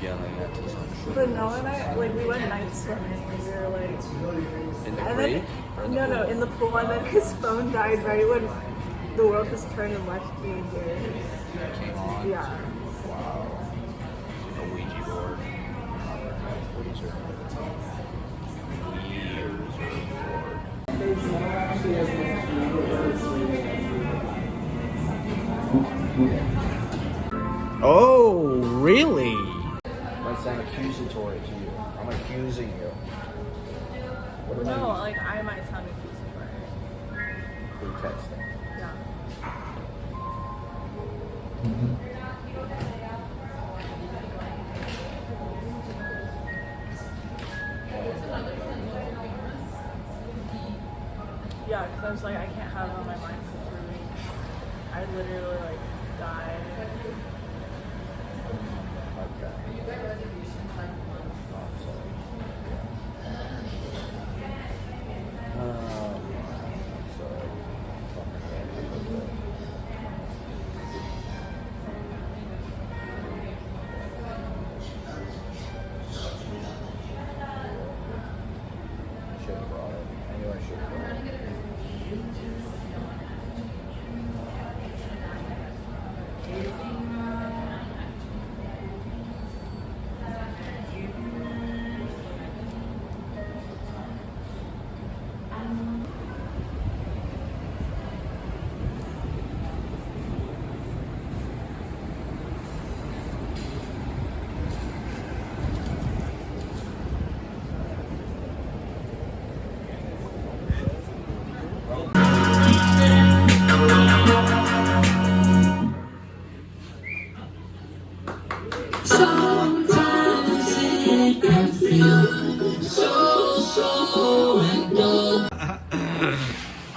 yelling at us on shore. But Noah and I, like, we went night swimming and we were like... In the creek? No, in the pool. And then his phone died right when the world just turned and left me here. That came on? Yeah. Wow. A Ouija board. What is your Oh, really? Might sound accusatory to you. I'm accusing you. What No, like, I might sound accusatory. Through texting. Yeah. Yeah, because I was like, I can't have it on my mind for 3 weeks. I literally, like, died. Okay.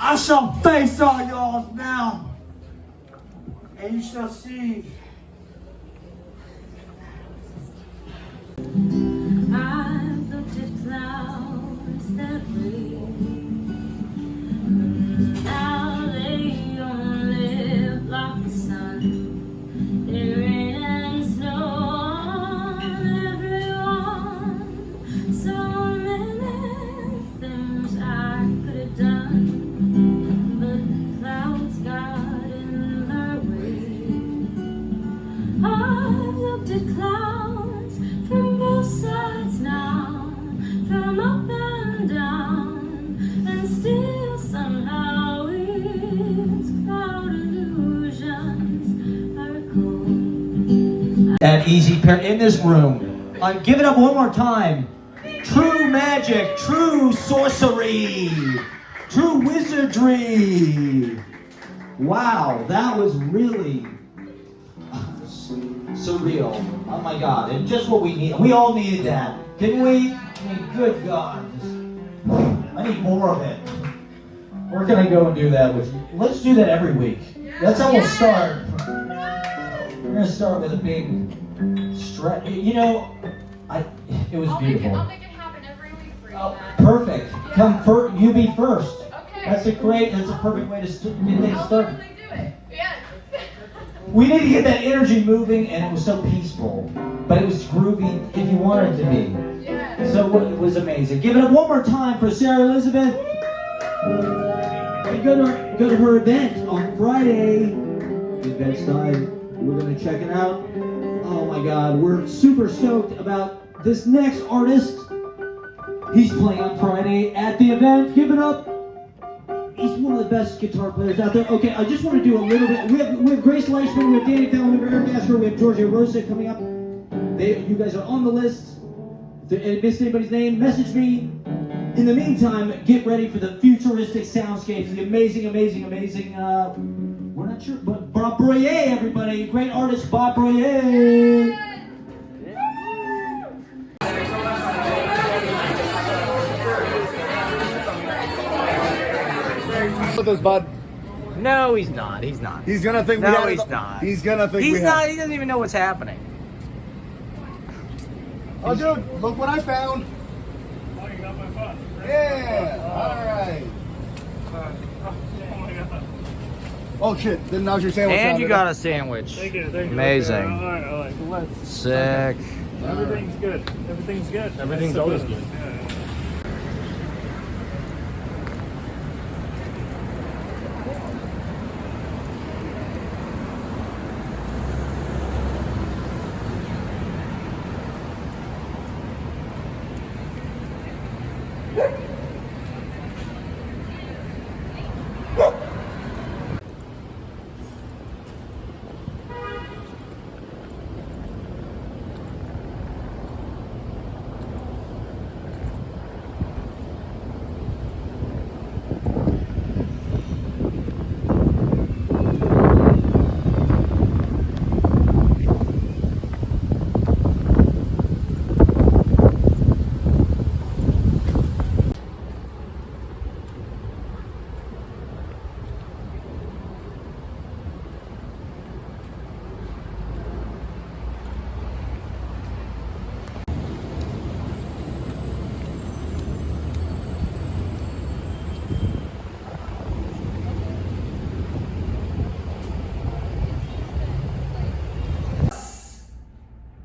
I shall face all y'all now, and you shall see. I've looked at clouds that way. Now they only block the sun. They rain and snow on everyone. So many things I could have done, but the clouds got in my way. I've looked at clouds from both sides now, from up and down, and still somehow it's cloud illusions I recall. That easy pair in this room. Give it up one more time. True magic, true sorcery, true wizardry. Wow, that was really surreal. Oh my God, and just what we need. We all needed that, didn't we? I mean, good God. I need more of it. We're gonna go and do that with you. Let's do that every week. That's how we'll start. We're gonna start with a big stretch. You know, it was beautiful. I'll make it happen every week for you. Oh, perfect. Yeah. Come first. You be first. Okay. That's a perfect way to get things I'll started. totally do it. Yes. We need to get that energy moving, and it was so peaceful, but it was groovy if you wanted it to be. Yeah. So it was amazing. Give it up one more time for Sarah Elizabeth. And go to her event on Friday. The event's live. We're gonna check it out. Oh my God, we're super stoked about this next artist. He's playing on Friday at the event. Give it up. He's one of the best guitar players out there. Okay, I just want to do a little bit. We have Grace Leishman, we have Danny Fallon, we have Eric Asher, we have Georgia Rosa coming up. You guys are on the list. If I missed anybody's name, message me. In the meantime, get ready for the futuristic soundscapes, the amazing, we're not sure, but Bob Broyer, everybody. Great artist, Bob Broyer. With us, bud. No, he's not. He's not. He's gonna think No, we had he's it. not. He's gonna think He's we not. had. He doesn't even know what's happening. Oh, dude, look what I found. Oh, you got my phone. Yeah. All right. Oh my god. Oh shit! Then now's your sandwich. And you sounded. got a sandwich. Thank you. Amazing. Alright, let's. Sick. Everything's good. Everything's good. Everything's always good. Yeah.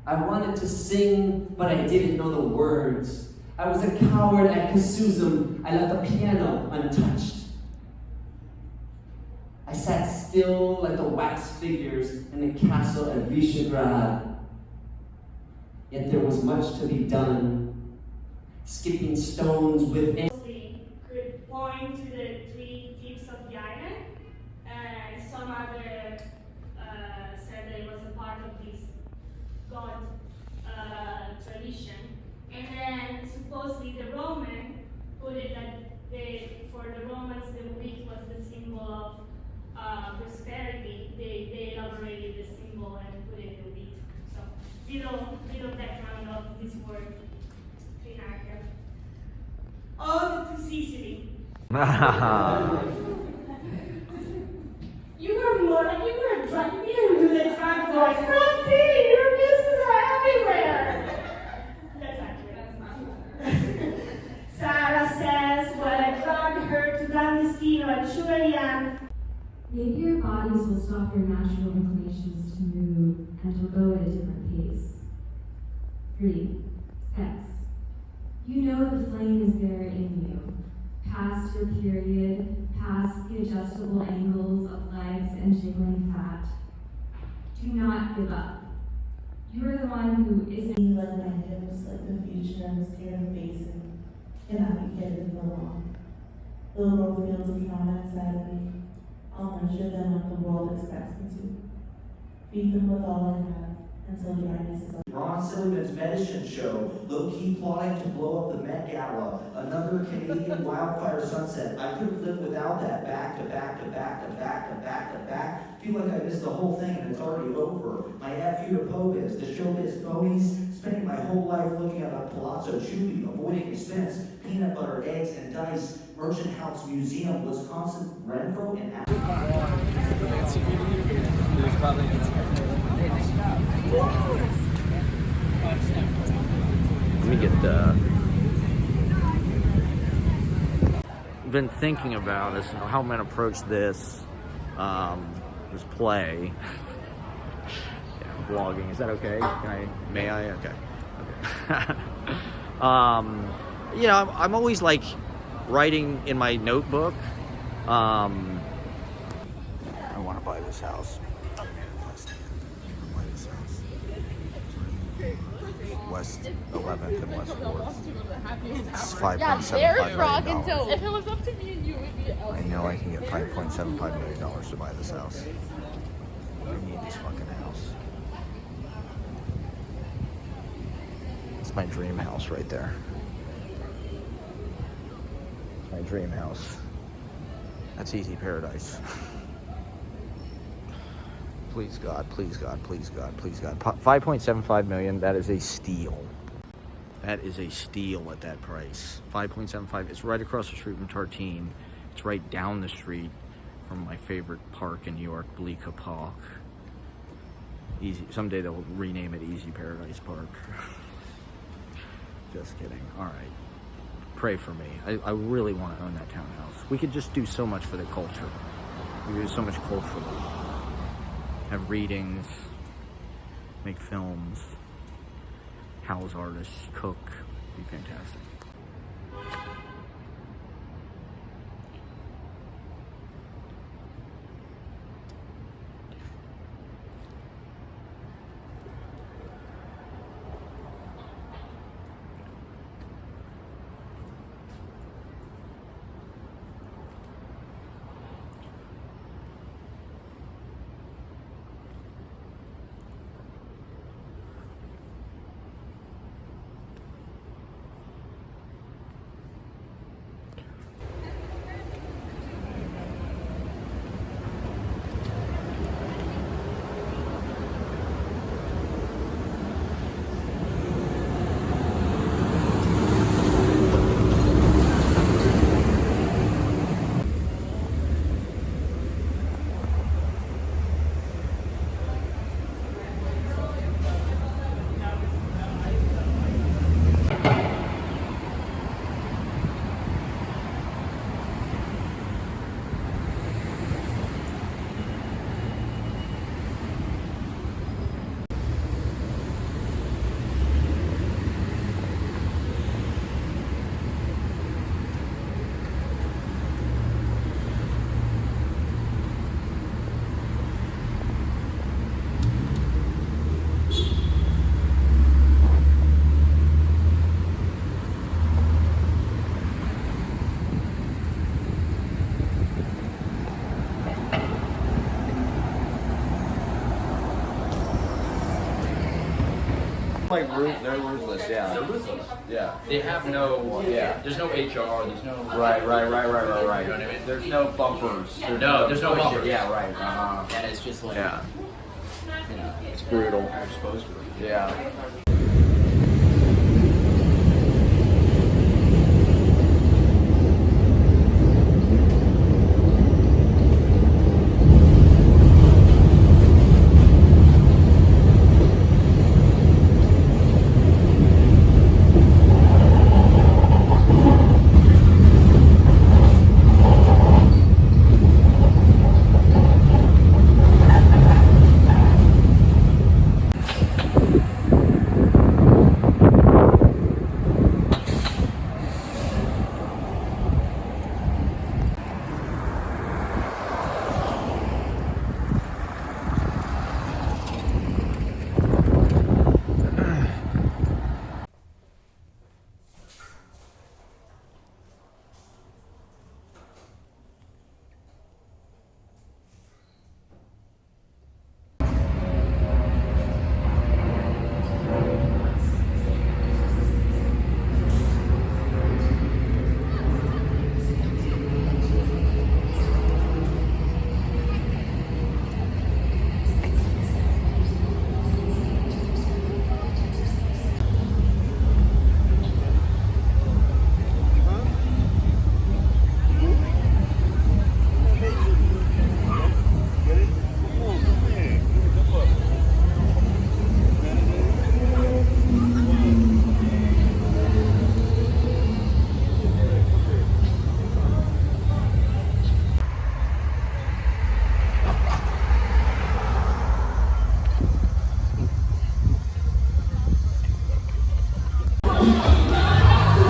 I wanted to sing, but I didn't know the words. I was a coward at Kasuzum. I left the piano untouched. I sat still like the wax figures in the castle at Visegrad. Yet there was much to be done. Skipping stones within. Could point to the 3 tips of the island, and some other said that it was a part of this god tradition. And then supposedly the Roman put it that for the Romans the wheat was the symbol of prosperity. They elaborated the symbol and put it in the wheat. So little background of this word. Ode to Sicily. You were driving into the truck going, Francine, your business are everywhere. That's accurate. Sarah says, what I brought her to Clandestino at Churian. Maybe your bodies will stop their natural inclinations to move and will go at a different pace. 3. Sex. You know the flame is there in you. Past your period, past the adjustable angles of legs and jiggling fat. Do not give up. You are the one who isn't. Like my hips, like the future I'm scared of facing. Cannot be hidden for long. Little girl feels of trauma inside of me. I'll nurture them like the world expects me to. Feed them with all I have until dryness is. Ron Silverman's medicine show, low-key plotting to blow up the Met Gala, another Canadian wildfire sunset. I could have lived without that, back to back to back to back to back to back. Feel like I missed the whole thing and it's already over. My FU to Povis, the showbiz ponies, spending my whole life looking at a Palazzo Chupi, avoiding expense, peanut butter, eggs, and dice, Merchant House Museum, Wisconsin, Renfro, and Let me get the. I've been thinking about this, how I'm gonna approach this play. Yeah, vlogging. Is that okay? May I? Okay. You know, I'm always like writing in my notebook. I want to buy this house. West 11th and West 4th. It's $5.75 million. If it was up to me and you, it would be I know I can get $5.75 million to buy this house. I need this fucking house. It's my dream house right there. It's my dream house. That's easy paradise. Please God, please God, please God, please God. 5.75 million, that is a steal. That is a steal at that price. 5.75, it's right across the street from Tartine. It's right down the street from my favorite park in New York, Bleecker Park. Easy. Someday they'll rename it Easy Paradise Park. Just kidding. All right. Pray for me. I really want to own that townhouse. We could just do so much for the culture. We could do so much culturally. Have readings, make films, house artist, cook. Be fantastic. Like they're ruthless, yeah. They're ruthless. Yeah. They have no. Yeah. There's no HR. There's no. Right. You know what I mean? There's no bumpers. There's no bumpers. Yeah. Right. And it's just like. Yeah. You know, It's brutal. you're exposed to it. Yeah.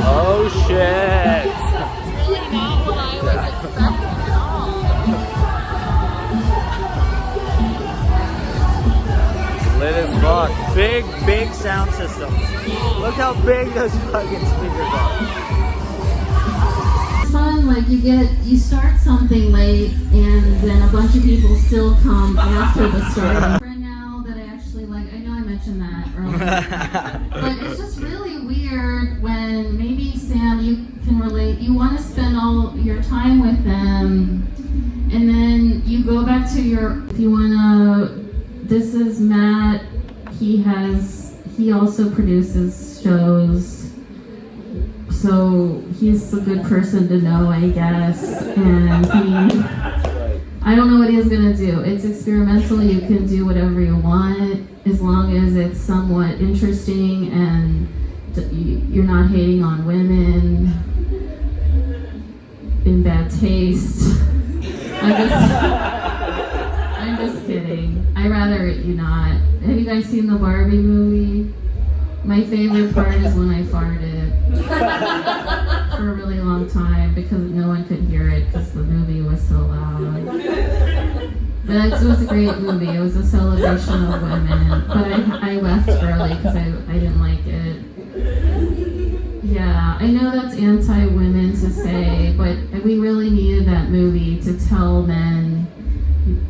Oh shit! It's really not what I was expecting at all. Lit as fuck. Big sound systems. Look how big those fucking speakers are. It's fun, like you start something late and then a bunch of people still come after the start. Right now that I actually like, I know I mentioned that earlier, but it's just really weird when maybe Sam, you can relate, you want to spend all your time with them and then you go back to if you want to, this is Matt, he also produces shows, so he's a good person to know, I guess, and I don't know what he's gonna do. It's experimental, you can do whatever you want, as long as it's somewhat interesting and you're not hating on women in bad taste. I'm just kidding. I'd rather you not. Have you guys seen the Barbie movie? My favorite part is when I farted for a really long time because no one could hear it because the movie was so loud. But it was a great movie. It was a celebration of women. But I left early because I didn't like it. Yeah, I know that's anti-women to say, but we really needed that movie to tell men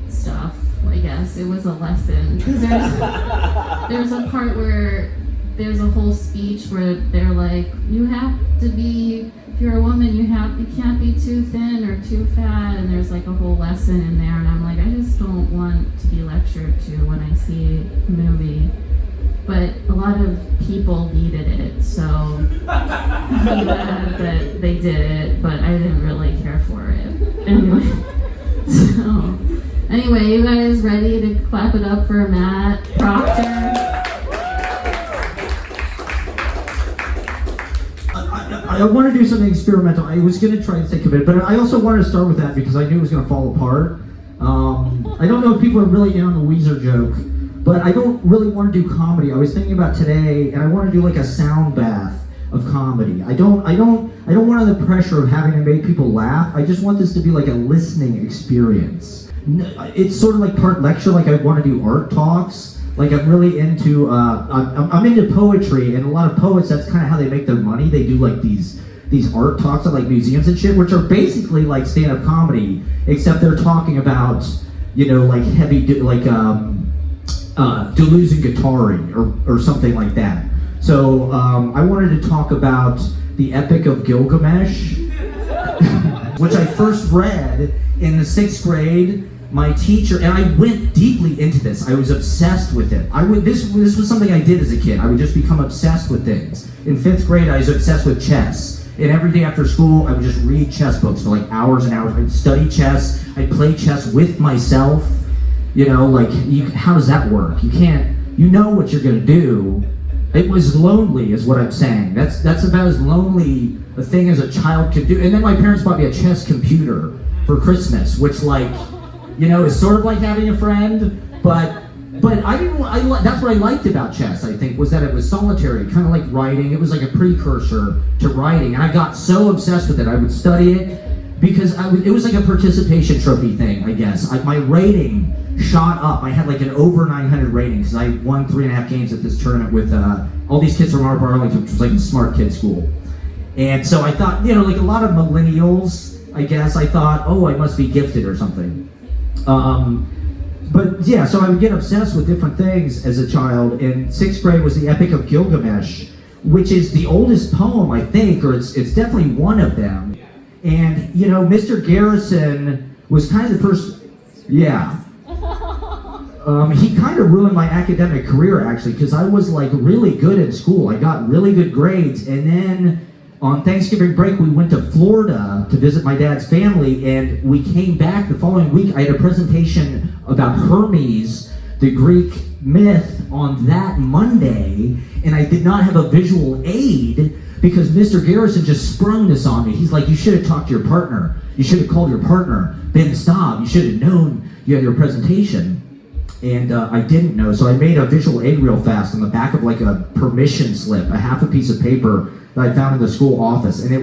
stuff, I guess. It was a lesson. Because there's a part where there's a whole speech where they're like, you have to be, if you're a woman, you can't be too thin or too fat, and there's like a whole lesson in there, and I'm like, I just don't want to be lectured to when I see a movie. But a lot of people needed it, so I'm glad that they did it, but I didn't really care for it. Anyway, you guys ready to clap it up for Matt Proctor? I want to do something experimental. I was going to try to think of it, but I also wanted to start with that because I knew it was going to fall apart. I don't know if people are really in on the Weezer joke, but I don't really want to do comedy. I was thinking about today, and I want to do like a sound bath of comedy. I don't want the pressure of having to make people laugh. I just want this to be like a listening experience. It's sort of like part lecture, like I want to do art talks. Like I'm really into, I'm into poetry, and a lot of poets, that's kind of how they make their money. They do like these art talks at like museums and shit, which are basically like stand-up comedy, except they're talking about, you know, like heavy, like Deleuze and Guattari or something like that. So I wanted to talk about the Epic of Gilgamesh, which I first read in the 6th grade. My teacher, and I went deeply into this. I was obsessed with it. This was something I did as a kid. I would just become obsessed with things. In 5th grade, I was obsessed with chess. And every day after school, I would just read chess books for like hours and hours. I'd study chess. I'd play chess with myself. You know, like, how does that work? You know what you're gonna do. It was lonely, is what I'm saying. That's about as lonely a thing as a child could do. And then my parents bought me a chess computer for Christmas, which, like, you know, it's sort of like having a friend, but that's what I liked about chess, I think, was that it was solitary, kind of like writing. It was like a precursor to writing, and I got so obsessed with it. I would study it because it was like a participation trophy thing, I guess. My rating shot up. I had like an over 900 rating because I won 3.5 games at this tournament with all these kids from Arbor, Arlington, which was like a smart kid school. And so I thought, you know, like a lot of millennials, I guess, I thought, oh, I must be gifted or something. But yeah, so I would get obsessed with different things as a child, and 6th grade was the Epic of Gilgamesh, which is the oldest poem, I think, or it's definitely one of them. And, you know, Mr. Garrison was kind of the first, yeah. He kind of ruined my academic career, actually, because I was, like, really good in school. I got really good grades, and then on Thanksgiving break, we went to Florida to visit my dad's family, and we came back the following week. I had a presentation about Hermes, the Greek myth, on that Monday, and I did not have a visual aid because Mr. Garrison just sprung this on me. He's like, you should have talked to your partner. You should have called your partner, Ben Staub. You should have known you had your presentation. And I didn't know, so I made a visual aid real fast on the back of like a permission slip, a half a piece of paper that I found in the school office, and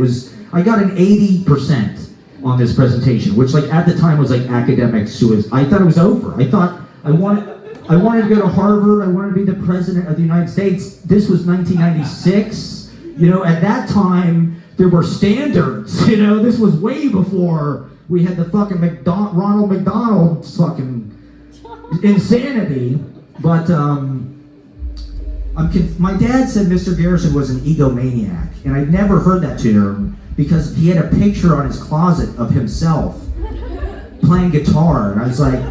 I got an 80% on this presentation, which like at the time was like academic suicide. I thought it was over. I thought I wanted to go to Harvard. I wanted to be the president of the United States. This was 1996. You know, at that time there were standards. You know, this was way before we had the fucking Ronald McDonald's fucking insanity. But my dad said Mr. Garrison was an egomaniac, and I'd never heard that term because he had a picture on his closet of himself playing guitar, and I was like,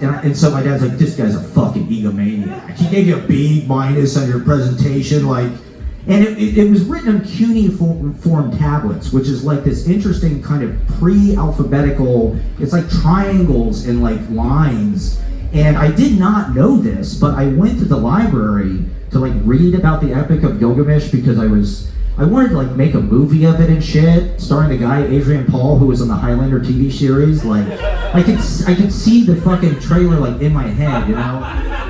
and so my dad's like, this guy's a fucking egomaniac. He gave you a B- on your presentation, like, and it was written on cuneiform tablets, which is like this interesting kind of pre-alphabetical, it's like triangles and like lines. And I did not know this, but I went to the library to like read about the Epic of Gilgamesh because I wanted to like make a movie of it and shit, starring the guy Adrian Paul who was on the Highlander TV series. Like I could see the fucking trailer like in my head, you know.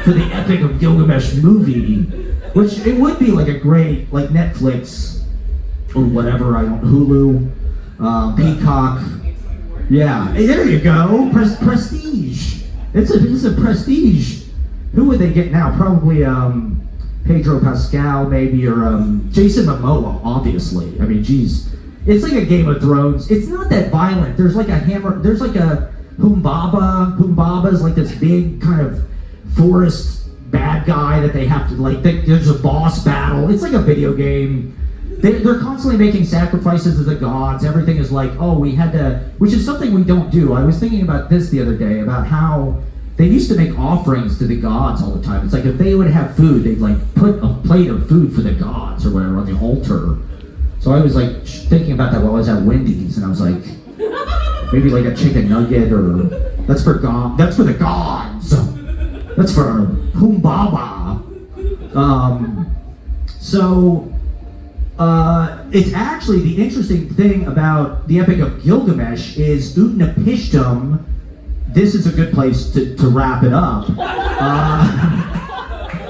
for the Epic of Gilgamesh movie, which it would be like a great, like Netflix or whatever, I don't, Hulu, Peacock. Yeah, hey, there you go, Prestige. It's a Prestige. Who would they get now? Probably Pedro Pascal, maybe, or Jason Momoa, obviously. I mean, geez. It's like a Game of Thrones. It's not that violent. There's like a hammer, there's like a Humbaba. Humbaba is like this big kind of forest bad guy that they have to, like, there's a boss battle. It's like a video game. They're constantly making sacrifices to the gods. Everything is like, oh, we had to, which is something we don't do. I was thinking about this the other day, about how they used to make offerings to the gods all the time. It's like if they would have food, they'd like put a plate of food for the gods or whatever on the altar. So I was like thinking about that while I was at Wendy's, and I was like, maybe like a chicken nugget, or that's for God. That's for the gods. That's for Humbaba. It's actually, the interesting thing about the Epic of Gilgamesh is Utnapishtim. This is a good place to wrap it up.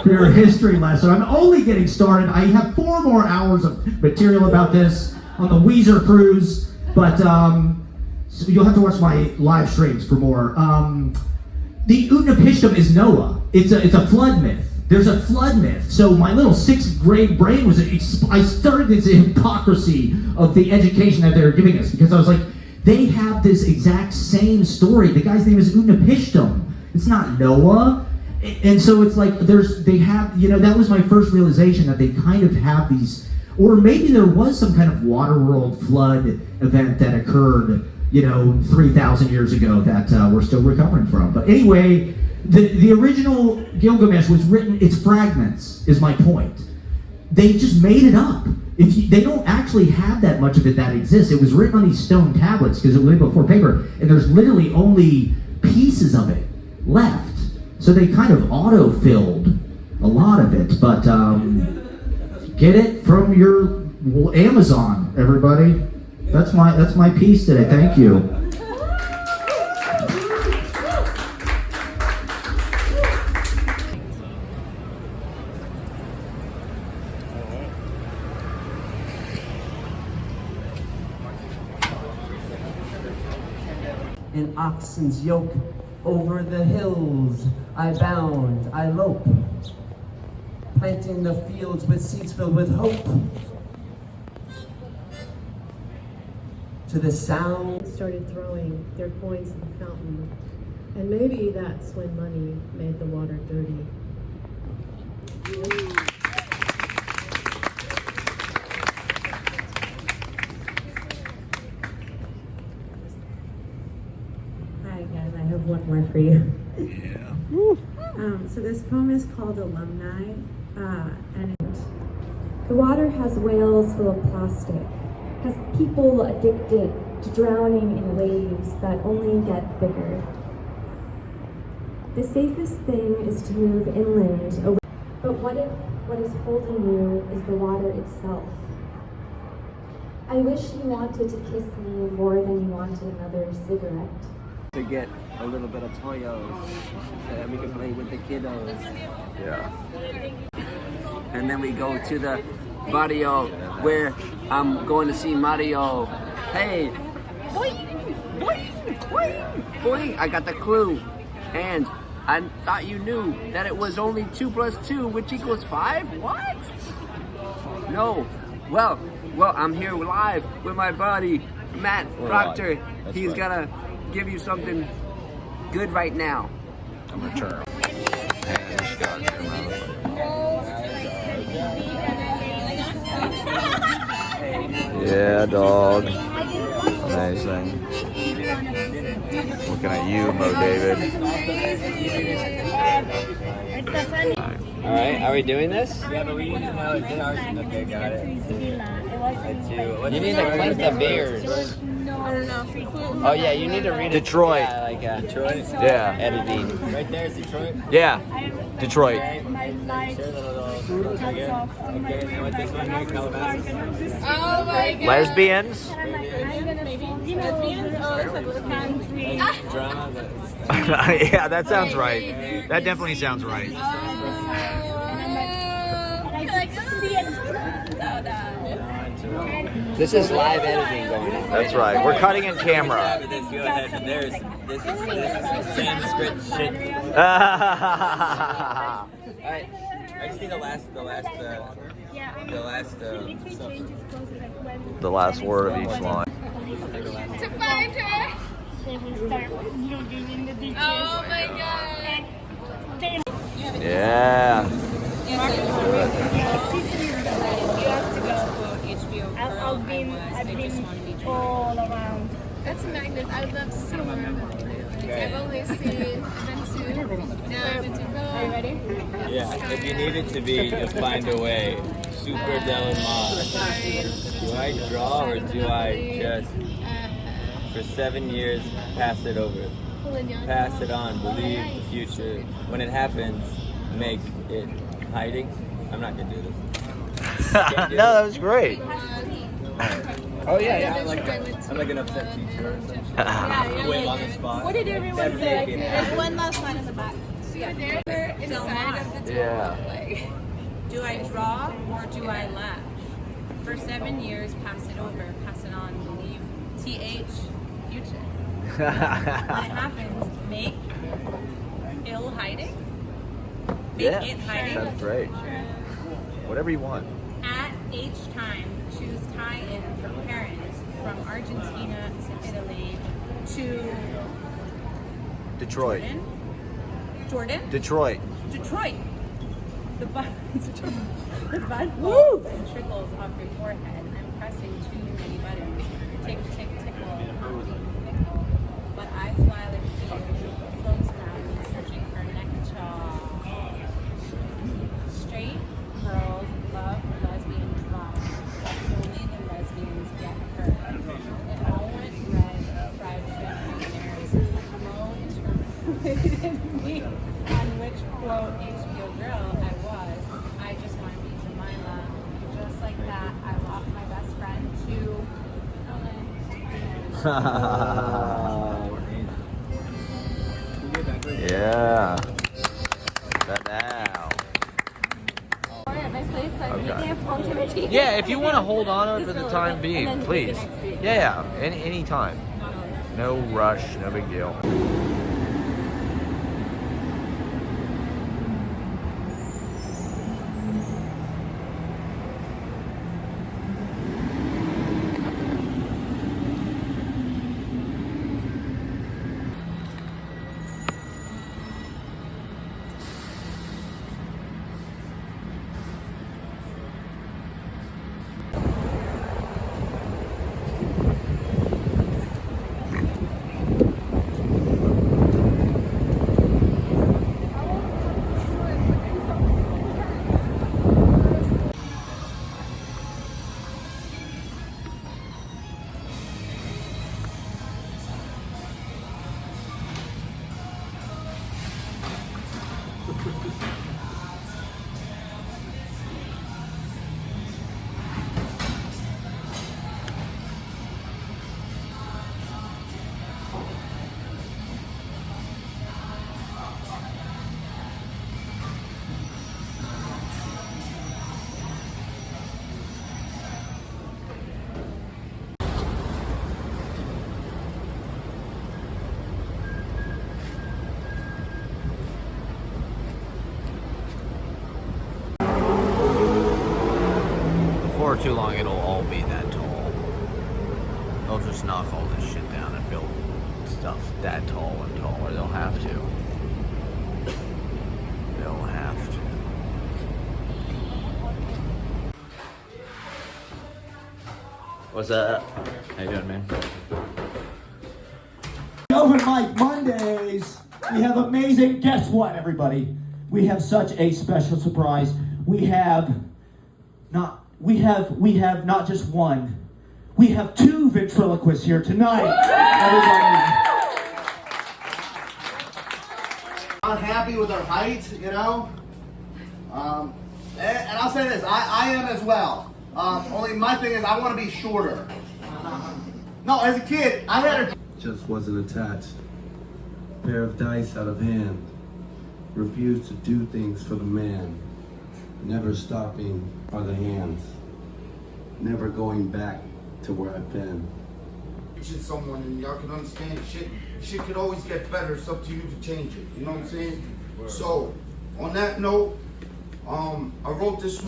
For your history lesson. I'm only getting started. I have 4 more hours of material about this on the Weezer cruise, but so you'll have to watch my live streams for more. The Utnapishtim is Noah. It's a flood myth. There's a flood myth. So my little 6th grade brain was, I started this hypocrisy of the education that they were giving us, because I was like, they have this exact same story. The guy's name is Utnapishtim. It's not Noah. And so it's like, they have, that was my first realization, that they kind of have these, or maybe there was some kind of Waterworld flood event that occurred, 3,000 years ago that we're still recovering from. But anyway, the original Gilgamesh was written, it's fragments, is my point. They just made it up. They don't actually have that much of it that exists. It was written on these stone tablets because it was before paper, and there's literally only pieces of it left. So they kind of auto-filled a lot of it, but get it from your Amazon, everybody. That's my piece today. Thank you. An oxen's yoke over the hills, I bound, I lope, planting the fields with seeds filled with hope. To the sound. Started throwing their coins in the fountain, and maybe that's when money made the water dirty. Hi guys, I have one more for you. Yeah. So this poem is called Alumni, and The water has whales full of plastic, has people addicted to drowning in waves that only get bigger. The safest thing is to move inland away. But what if what is holding you is the water itself? I wish you wanted to kiss me more than you wanted another cigarette. To get a little bit of toyos, so that we can play with the kiddos. Yeah. And then we go to the barrio where I'm going to see Mario. Hey, boing, boing, boing, boing. I got the clue. And I thought you knew that it was only 2 + 2, which equals 5? What? No. Well, I'm here live with my buddy, Matt Proctor. He's gonna give you something good right now. I'm gonna turn. Yeah, dog. Amazing. Looking at you, Mo David. Alright, are we doing this? Yeah, but we need to know it's ours. Okay, got it. You need to cleanse the beers. Oh yeah, you need to read it. Detroit. Yeah, like Detroit? Yeah. Editing. Right there is Detroit? Yeah. Detroit. Okay, and what this one here, Calabasas? Oh my god. Lesbians? country. Yeah, that sounds right. That definitely sounds right. This is live editing going on. That's right. We're cutting in camera. This is Sanskrit shit. I just need the last word of each line. To find her. Then we start looking in the ditches. Oh my god. Yeah. I've been all around. That's a magnet. I would love to see more. I've only seen, I've been to, now I've been to Rome. Are you ready? Yeah, if you need it to be, just find a way. Super Delamar. Do I draw or do I just, for 7 years, pass it over? Pass it on, believe the future. When it happens, make it hiding. I'm not gonna do this. No, that was great. Oh yeah. I'm like an upset teacher. Wait on the spot. What did everyone say? There's one last line in the back. Yeah. They're inside of the door. Yeah. Like, do I draw or do I laugh? For 7 years, pass it over, pass it on, believe. TH, future. When it happens, make ill hiding. Make Yeah, it hiding. that's great. Whatever you want. At H time, choose tie-in for parents from Argentina to Italy to Detroit. Jordan? Detroit. Detroit. The blood falls and trickles off your forehead. I'm pressing too many buttons. Tick, tick, tickle. Fickle. But I fly like a bee, floats around me, searching for nectar. Straight girls love lesbian drama. Only the lesbians get hurt. It all went red, fried millionaires. Mo interpreted me on which quote HBO girl I was. I just want to be Jemima. Just like that, I lost my best friend to Yeah. That now. Okay. Yeah, if you want to hold on to it for the time being, please. Yeah, any time. No rush, no big deal. Before too long, it'll all be that tall. They'll just knock all this shit down and build stuff that tall and taller. They'll have to. They'll have to. What's up? How you doing, man? Open Mic Mondays. We have amazing. Guess what, everybody? We have such a special surprise. We have not just one. We have two ventriloquists here tonight. Everybody. Not happy with our height, you know. And I'll say this, I am as well. Only my thing is I want to be shorter. No, as a kid, I had a... Just wasn't attached. Pair of dice out of hand. Refused to do things for the man. Never stopping are the hands. Never going back to where I've been. Someone and y'all can understand shit could always get better. It's up to you to change it. You know what I'm saying? Word. So, on that note, I wrote this.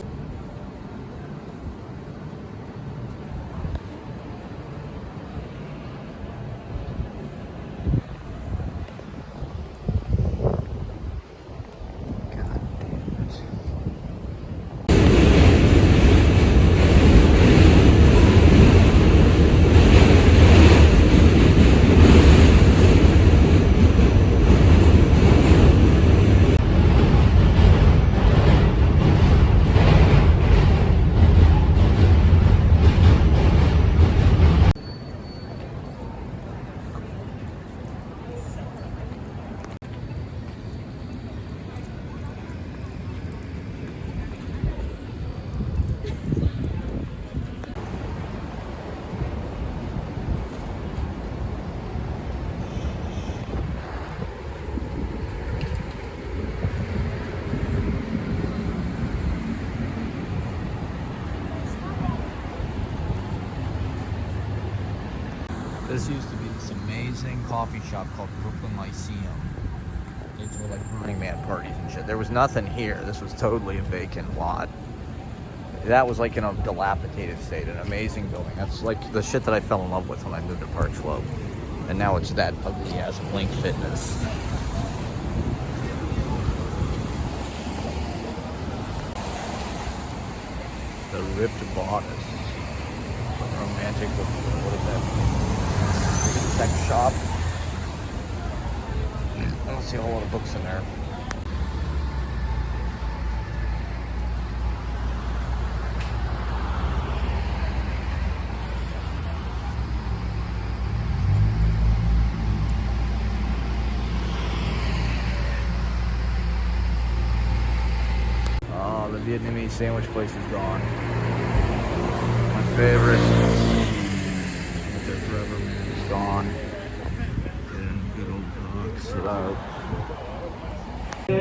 This used to be this amazing coffee shop called Brooklyn Lyceum. It's where like Burning Man parties and shit. There was nothing here. This was totally a vacant lot. That was like in a dilapidated state, an amazing building. That's like the shit that I fell in love with when I moved to Park Slope. And now it's that ugly ass Blink Fitness. The ripped bodice. Romantic, what is that? Sex shop. I don't see a whole lot of books in there. Oh, the Vietnamese sandwich place is gone. My favorite. Forever, man, it's gone. And good old dogs. Hello. She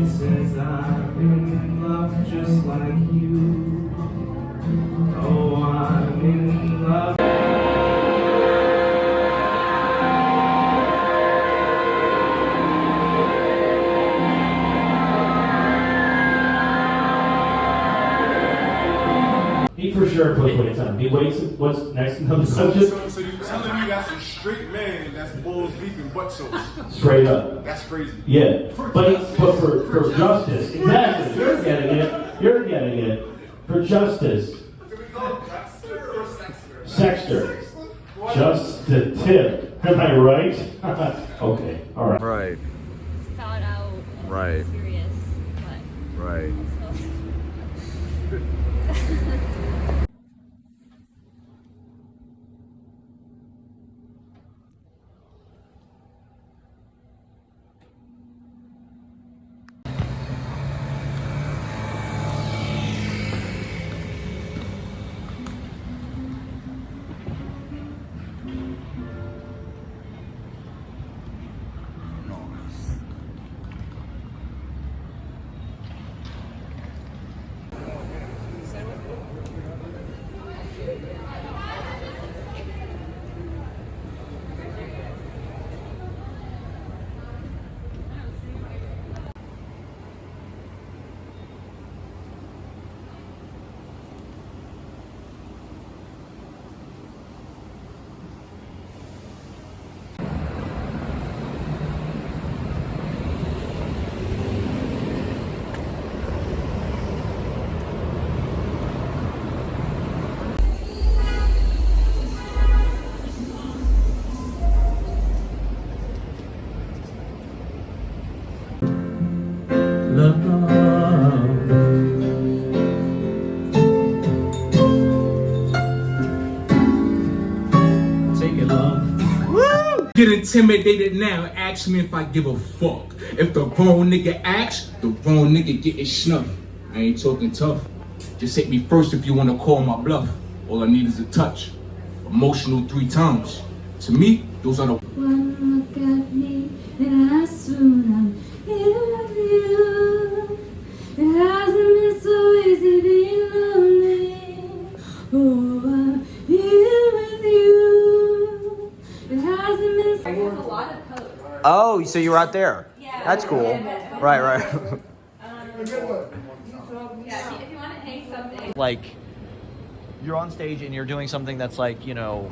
says I'm in love just like you. Oh, I'm in love. He for sure puts weights on. He waits. What's next? No, So you're telling me that's a straight man that's balls deep in butt soap? Straight up. That's crazy. Yeah, but for justice, exactly. You're getting it. For justice. Sexter. Just the tip. Am I right? Okay. All right. Right. Thought out. Right. Serious, but. Right. Get intimidated now, ask me if I give a fuck. If the wrong nigga asks, the wrong nigga getting snuffed. I ain't talking tough. Just hit me first if you wanna call my bluff. All I need is a touch. emotional 3 times. To me, those are the One look at me, and I soon I'm here with you. It hasn't been so easy being lonely. Oh, I'm here with you. It hasn't been so There's a lot of posts. Oh, so you were out there. Yeah. That's cool. Right. Yeah, if you want to hang something. Like, you're on stage and you're doing something that's like, you know,